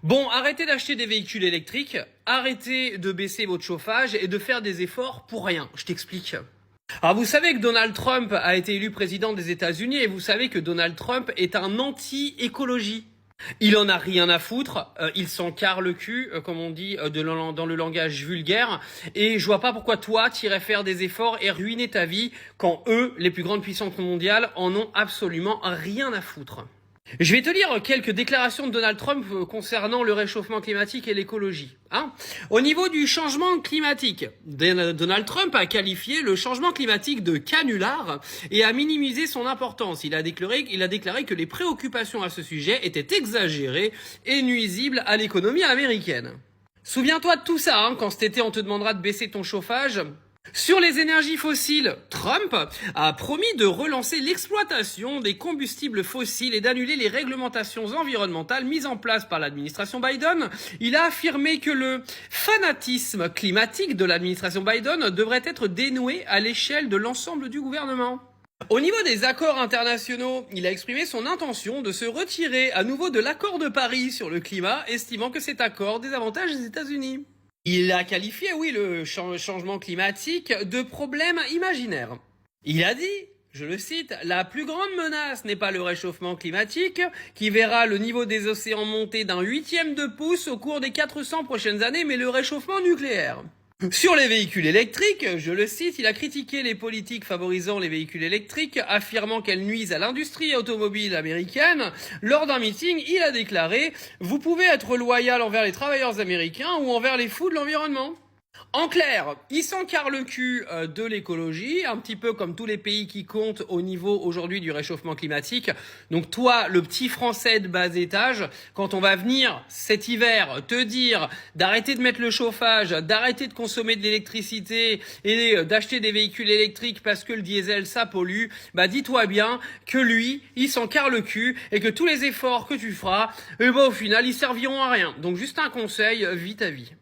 Bon, arrêtez d'acheter des véhicules électriques, arrêtez de baisser votre chauffage et de faire des efforts pour rien. Je t'explique. Alors vous savez que Donald Trump a été élu président des États-Unis et vous savez que Donald Trump est un anti-écologie. Il en a rien à foutre, il s'en carre le cul, comme on dit dans le langage vulgaire, et je vois pas pourquoi toi t'irais faire des efforts et ruiner ta vie quand eux, les plus grandes puissances mondiales, en ont absolument rien à foutre. Je vais te lire quelques déclarations de Donald Trump concernant le réchauffement climatique et l'écologie. Au niveau du changement climatique, Donald Trump a qualifié le changement climatique de canular et a minimisé son importance. Il a déclaré que les préoccupations à ce sujet étaient exagérées et nuisibles à l'économie américaine. Souviens-toi de tout ça, quand cet été on te demandera de baisser ton chauffage. Sur les énergies fossiles, Trump a promis de relancer l'exploitation des combustibles fossiles et d'annuler les réglementations environnementales mises en place par l'administration Biden. Il a affirmé que le fanatisme climatique de l'administration Biden devrait être dénoué à l'échelle de l'ensemble du gouvernement. Au niveau des accords internationaux, il a exprimé son intention de se retirer à nouveau de l'accord de Paris sur le climat, estimant que cet accord désavantage les États-Unis. Il a qualifié, le changement climatique de problème imaginaire. Il a dit, je le cite, « La plus grande menace n'est pas le réchauffement climatique, qui verra le niveau des océans monter d'un 1/8 de pouce au cours des 400 prochaines années, mais le réchauffement nucléaire. » Sur les véhicules électriques, je le cite, il a critiqué les politiques favorisant les véhicules électriques, affirmant qu'elles nuisent à l'industrie automobile américaine. Lors d'un meeting, il a déclaré « Vous pouvez être loyal envers les travailleurs américains ou envers les fous de l'environnement ». En clair, il s'encarre le cul de l'écologie, un petit peu comme tous les pays qui comptent au niveau aujourd'hui du réchauffement climatique. Donc toi, le petit français de bas étage, quand on va venir cet hiver te dire d'arrêter de mettre le chauffage, d'arrêter de consommer de l'électricité et d'acheter des véhicules électriques parce que le diesel ça pollue, dis-toi bien que lui, il s'encarre le cul et que tous les efforts que tu feras, au final, ils serviront à rien. Donc juste un conseil, vis ta vie.